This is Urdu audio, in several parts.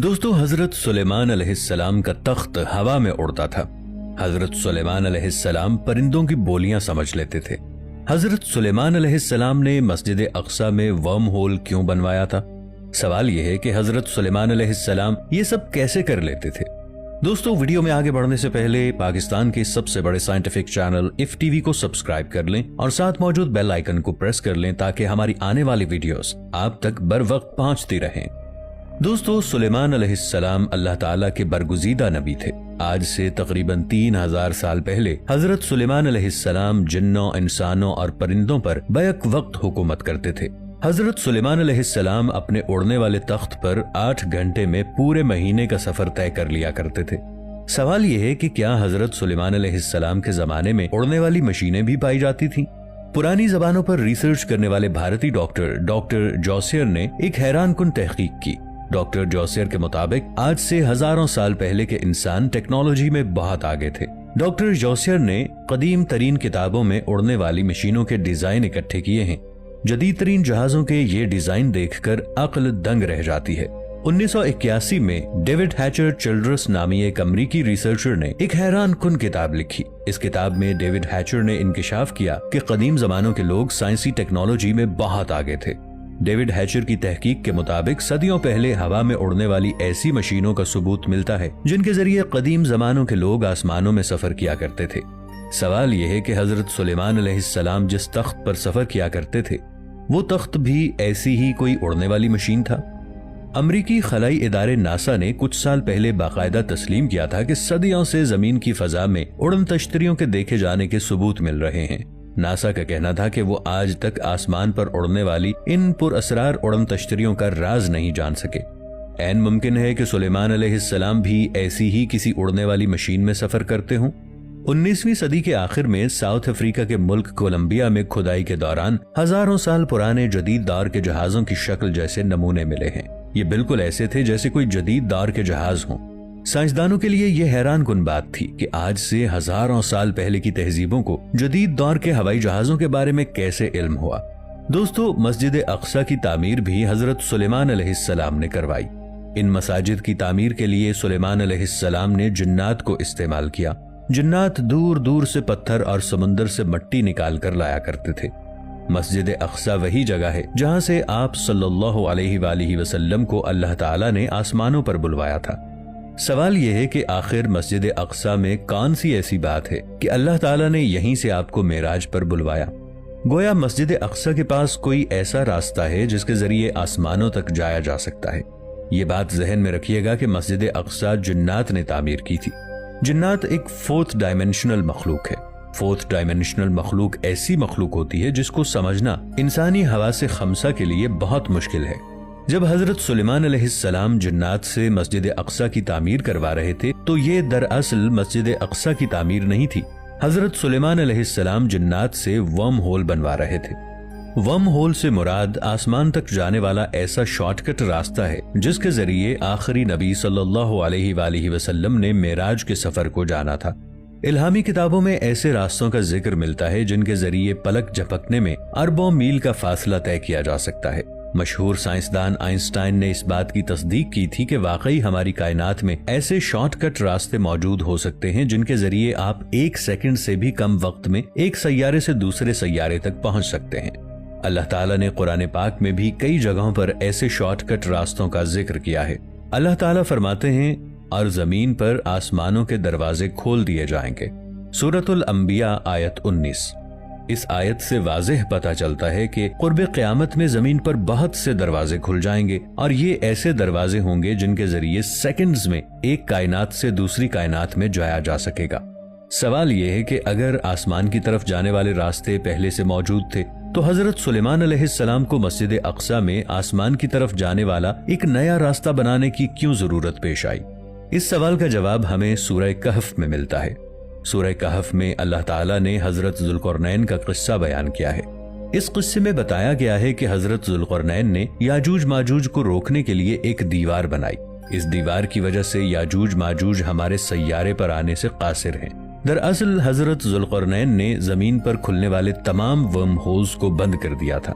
دوستو حضرت سلیمان علیہ السلام کا تخت ہوا میں اڑتا تھا۔ حضرت سلیمان علیہ السلام پرندوں کی بولیاں سمجھ لیتے تھے۔ حضرت سلیمان علیہ السلام نے مسجد اقصی میں ورم ہول کیوں بنوایا تھا؟ سوال یہ ہے کہ حضرت سلیمان علیہ السلام یہ سب کیسے کر لیتے تھے؟ دوستو ویڈیو میں آگے بڑھنے سے پہلے پاکستان کے سب سے بڑے سائنٹیفک چینل FTV کو سبسکرائب کر لیں اور ساتھ موجود بیل آئیکن کو پریس کر لیں تاکہ ہماری آنے والی ویڈیوز آپ تک بر وقت پہنچتی رہیں۔ دوستو سلیمان علیہ السلام اللہ تعالیٰ کے برگزیدہ نبی تھے۔ آج سے تقریباً 3000 سال پہلے حضرت سلیمان علیہ السلام جنوں، انسانوں اور پرندوں پر بیک وقت حکومت کرتے تھے۔ حضرت سلیمان علیہ السلام اپنے اڑنے والے تخت پر 8 گھنٹے میں پورے مہینے کا سفر طے کر لیا کرتے تھے۔ سوال یہ ہے کہ کیا حضرت سلیمان علیہ السلام کے زمانے میں اڑنے والی مشینیں بھی پائی جاتی تھیں؟ پرانی زبانوں پر ریسرچ کرنے والے بھارتی ڈاکٹر جوسیر نے ایک حیران کن تحقیق کی۔ ڈاکٹر جوسیر کے مطابق آج سے ہزاروں سال پہلے کے انسان ٹیکنالوجی میں بہت آگے تھے۔ ڈاکٹر جوسیر نے قدیم ترین کتابوں میں اڑنے والی مشینوں کے ڈیزائن اکٹھے کیے ہیں۔ جدید ترین جہازوں کے یہ ڈیزائن دیکھ کر عقل دنگ رہ جاتی ہے۔ 1981 میں ڈیوڈ ہیچر چلڈرس نامی ایک امریکی ریسرچر نے ایک حیران کن کتاب لکھی۔ اس کتاب میں ڈیوڈ ہیچر نے انکشاف کیا کہ قدیم زمانوں کے لوگ سائنسی ٹیکنالوجی میں بہت آگے تھے۔ ڈیوڈ ہیچر کی تحقیق کے مطابق صدیوں پہلے ہوا میں اڑنے والی ایسی مشینوں کا ثبوت ملتا ہے جن کے ذریعے قدیم زمانوں کے لوگ آسمانوں میں سفر کیا کرتے تھے۔ سوال یہ ہے کہ حضرت سلیمان علیہ السلام جس تخت پر سفر کیا کرتے تھے وہ تخت بھی ایسی ہی کوئی اڑنے والی مشین تھا؟ امریکی خلائی ادارے ناسا نے کچھ سال پہلے باقاعدہ تسلیم کیا تھا کہ صدیوں سے زمین کی فضا میں اڑن تشتریوں کے دیکھے جانے کے ثبوت مل رہے ہیں۔ ناسا کا کہنا تھا کہ وہ آج تک آسمان پر اڑنے والی ان پر اسرار اڑن تشتریوں کا راز نہیں جان سکے۔ عین ممکن ہے کہ سلیمان علیہ السلام بھی ایسی ہی کسی اڑنے والی مشین میں سفر کرتے ہوں۔ 19ویں صدی کے آخر میں ساؤتھ افریقہ کے ملک کولمبیا میں کھدائی کے دوران ہزاروں سال پرانے جدید دور کے جہازوں کی شکل جیسے نمونے ملے ہیں۔ یہ بالکل ایسے تھے جیسے کوئی جدید دور کے جہاز ہوں۔ سائنسدانوں کے لیے یہ حیران کن بات تھی کہ آج سے ہزاروں سال پہلے کی تہذیبوں کو جدید دور کے ہوائی جہازوں کے بارے میں کیسے علم ہوا؟ دوستو مسجد اقصی کی تعمیر بھی حضرت سلیمان علیہ السلام نے کروائی۔ ان مساجد کی تعمیر کے لیے سلیمان علیہ السلام نے جنات کو استعمال کیا۔ جنات دور دور سے پتھر اور سمندر سے مٹی نکال کر لایا کرتے تھے۔ مسجد اقصی وہی جگہ ہے جہاں سے آپ صلی اللہ علیہ وآلہ وسلم کو اللہ تعالیٰ نے آسمانوں پر بلوایا تھا۔ سوال یہ ہے کہ آخر مسجد اقصی میں کون سی ایسی بات ہے کہ اللہ تعالیٰ نے یہیں سے آپ کو معراج پر بلوایا؟ گویا مسجد اقصی کے پاس کوئی ایسا راستہ ہے جس کے ذریعے آسمانوں تک جایا جا سکتا ہے۔ یہ بات ذہن میں رکھیے گا کہ مسجد اقصی جنات نے تعمیر کی تھی۔ جنات ایک 4th ڈائمینشنل مخلوق ہے۔ 4th ڈائمینشنل مخلوق ایسی مخلوق ہوتی ہے جس کو سمجھنا انسانی حواس خمسہ کے لیے بہت مشکل ہے۔ جب حضرت سلیمان علیہ السلام جنات سے مسجد اقصی کی تعمیر کروا رہے تھے تو یہ دراصل مسجد اقصی کی تعمیر نہیں تھی۔ حضرت سلیمان علیہ السلام جنات سے ورم ہول بنوا رہے تھے۔ ورم ہول سے مراد آسمان تک جانے والا ایسا شارٹ کٹ راستہ ہے جس کے ذریعے آخری نبی صلی اللہ علیہ وآلہ وسلم نے معراج کے سفر کو جانا تھا۔ الہامی کتابوں میں ایسے راستوں کا ذکر ملتا ہے جن کے ذریعے پلک جھپکنے میں اربوں میل کا فاصلہ طے کیا جا سکتا ہے۔ مشہور سائنسدان آئنسٹائن نے اس بات کی تصدیق کی تھی کہ واقعی ہماری کائنات میں ایسے شارٹ کٹ راستے موجود ہو سکتے ہیں جن کے ذریعے آپ 1 سیکنڈ سے بھی کم وقت میں ایک سیارے سے دوسرے سیارے تک پہنچ سکتے ہیں۔ اللہ تعالیٰ نے قرآن پاک میں بھی کئی جگہوں پر ایسے شارٹ کٹ راستوں کا ذکر کیا ہے۔ اللہ تعالیٰ فرماتے ہیں اور زمین پر آسمانوں کے دروازے کھول دیے جائیں گے۔ سورۃ الانبیاء آیت 19۔ اس آیت سے واضح پتہ چلتا ہے کہ قرب قیامت میں زمین پر بہت سے دروازے کھل جائیں گے اور یہ ایسے دروازے ہوں گے جن کے ذریعے سیکنڈز میں ایک کائنات سے دوسری کائنات میں جایا جا سکے گا۔ سوال یہ ہے کہ اگر آسمان کی طرف جانے والے راستے پہلے سے موجود تھے تو حضرت سلیمان علیہ السلام کو مسجد اقصی میں آسمان کی طرف جانے والا ایک نیا راستہ بنانے کی کیوں ضرورت پیش آئی؟ اس سوال کا جواب ہمیں سورہ کہف میں ملتا ہے۔ سورہ کہف میں اللہ تعالیٰ نے حضرت ذوالقرنین کا قصہ بیان کیا ہے۔ اس قصے میں بتایا گیا ہے کہ حضرت ذوالقرنین نے یاجوج ماجوج کو روکنے کے لیے ایک دیوار بنائی۔ اس دیوار کی وجہ سے یاجوج ماجوج ہمارے سیارے پر آنے سے قاصر ہیں۔ دراصل حضرت ذوالقرنین نے زمین پر کھلنے والے تمام ورم ہولز کو بند کر دیا تھا۔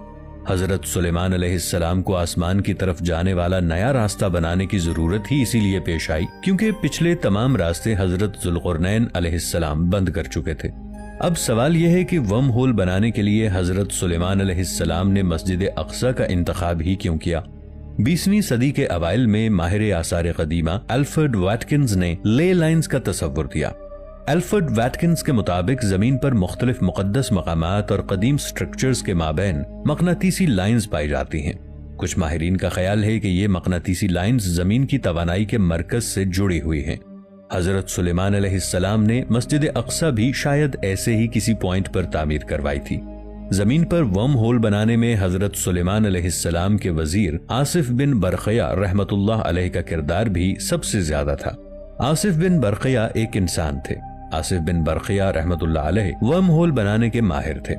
حضرت سلیمان علیہ السلام کو آسمان کی طرف جانے والا نیا راستہ بنانے کی ضرورت ہی اسی لیے پیش آئی کیونکہ پچھلے تمام راستے حضرت ذوالقرنین علیہ السلام بند کر چکے تھے۔ اب سوال یہ ہے کہ ورم ہول بنانے کے لیے حضرت سلیمان علیہ السلام نے مسجد اقصی کا انتخاب ہی کیوں کیا؟ 20ویں صدی کے اوائل میں ماہر آثار قدیمہ الفرڈ واٹکنز نے لے لائنز کا تصور دیا۔ الفرڈ واٹکنز کے مطابق زمین پر مختلف مقدس مقامات اور قدیم سٹرکچرز کے مابین مقناطیسی لائنز پائی جاتی ہیں۔ کچھ ماہرین کا خیال ہے کہ یہ مقناطیسی لائنز زمین کی توانائی کے مرکز سے جڑی ہوئی ہیں۔ حضرت سلیمان علیہ السلام نے مسجد اقصی بھی شاید ایسے ہی کسی پوائنٹ پر تعمیر کروائی تھی۔ زمین پر ورم ہول بنانے میں حضرت سلیمان علیہ السلام کے وزیر آصف بن برقیہ رحمت اللہ علیہ کا کردار بھی سب سے زیادہ تھا۔ آصف بن برقیہ ایک انسان تھے۔ آصف بن برقیہ رحمت اللہ علیہ ورم ہول بنانے کے ماہر تھے۔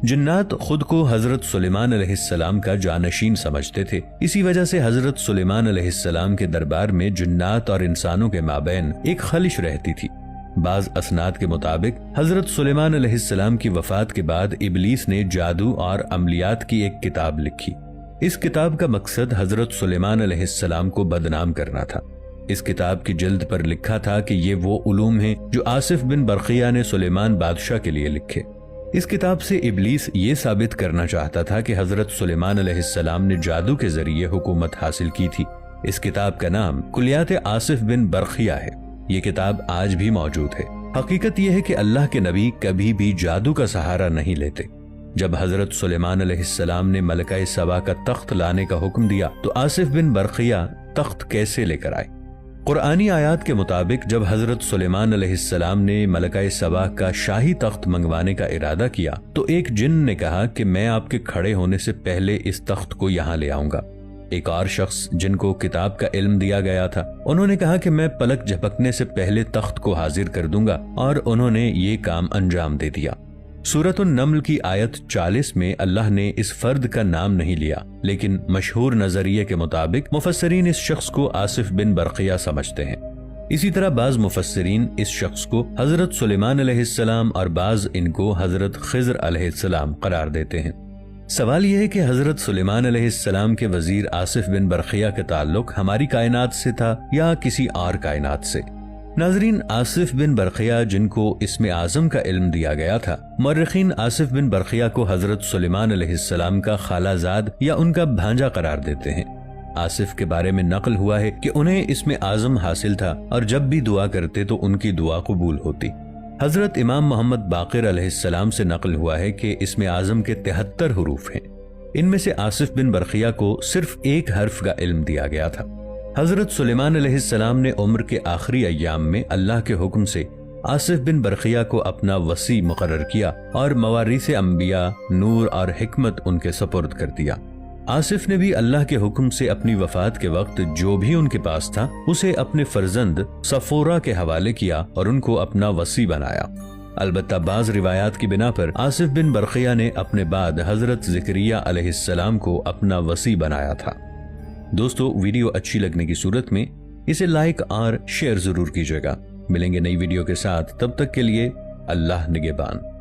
جنات خود کو حضرت سلیمان علیہ السلام کا جانشین سمجھتے تھے، اسی وجہ سے حضرت سلیمان علیہ السلام کے دربار میں جنات اور انسانوں کے مابین ایک خلش رہتی تھی۔ بعض اسناد کے مطابق حضرت سلیمان علیہ السلام کی وفات کے بعد ابلیس نے جادو اور عملیات کی ایک کتاب لکھی۔ اس کتاب کا مقصد حضرت سلیمان علیہ السلام کو بدنام کرنا تھا۔ اس کتاب کی جلد پر لکھا تھا کہ یہ وہ علوم ہیں جو آصف بن برقیہ نے سلیمان بادشاہ کے لیے لکھے۔ اس کتاب سے ابلیس یہ ثابت کرنا چاہتا تھا کہ حضرت سلیمان علیہ السلام نے جادو کے ذریعے حکومت حاصل کی تھی۔ اس کتاب کا نام کلیات آصف بن برقیہ ہے۔ یہ کتاب آج بھی موجود ہے۔ حقیقت یہ ہے کہ اللہ کے نبی کبھی بھی جادو کا سہارا نہیں لیتے۔ جب حضرت سلیمان علیہ السلام نے ملکہ سبا کا تخت لانے کا حکم دیا تو آصف بن برقیہ تخت کیسے لے کر آئے؟ قرآنی آیات کے مطابق جب حضرت سلیمان علیہ السلام نے ملکہ سبا کا شاہی تخت منگوانے کا ارادہ کیا تو ایک جن نے کہا کہ میں آپ کے کھڑے ہونے سے پہلے اس تخت کو یہاں لے آؤں گا۔ ایک اور شخص جن کو کتاب کا علم دیا گیا تھا، انہوں نے کہا کہ میں پلک جھپکنے سے پہلے تخت کو حاضر کر دوں گا، اور انہوں نے یہ کام انجام دے دیا۔ سورۃ النمل کی آیت 40 میں اللہ نے اس فرد کا نام نہیں لیا، لیکن مشہور نظریے کے مطابق مفسرین اس شخص کو آصف بن برقیہ سمجھتے ہیں۔ اسی طرح بعض مفسرین اس شخص کو حضرت سلیمان علیہ السلام اور بعض ان کو حضرت خضر علیہ السلام قرار دیتے ہیں۔ سوال یہ ہے کہ حضرت سلیمان علیہ السلام کے وزیر آصف بن برقیہ کا تعلق ہماری کائنات سے تھا یا کسی اور کائنات سے؟ ناظرین، آصف بن برقیہ جن کو اسم اعظم کا علم دیا گیا تھا، مورخین آصف بن برقیہ کو حضرت سلیمان علیہ السلام کا خالہ زاد یا ان کا بھانجا قرار دیتے ہیں۔ آصف کے بارے میں نقل ہوا ہے کہ انہیں اسم اعظم حاصل تھا اور جب بھی دعا کرتے تو ان کی دعا قبول ہوتی۔ حضرت امام محمد باقر علیہ السلام سے نقل ہوا ہے کہ اسم اعظم کے 73 حروف ہیں۔ ان میں سے آصف بن برقیہ کو صرف ایک حرف کا علم دیا گیا تھا۔ حضرت سلیمان علیہ السلام نے عمر کے آخری ایام میں اللہ کے حکم سے آصف بن برقیہ کو اپنا وصی مقرر کیا اور موارث انبیاء، نور اور حکمت ان کے سپرد کر دیا۔ آصف نے بھی اللہ کے حکم سے اپنی وفات کے وقت جو بھی ان کے پاس تھا اسے اپنے فرزند صفورہ کے حوالے کیا اور ان کو اپنا وصی بنایا۔ البتہ بعض روایات کی بنا پر آصف بن برقیہ نے اپنے بعد حضرت زکریا علیہ السلام کو اپنا وصی بنایا تھا۔ دوستو، ویڈیو اچھی لگنے کی صورت میں اسے لائک اور شیئر ضرور کیجیے گا۔ ملیں گے نئی ویڈیو کے ساتھ، تب تک کے لیے اللہ نگہبان۔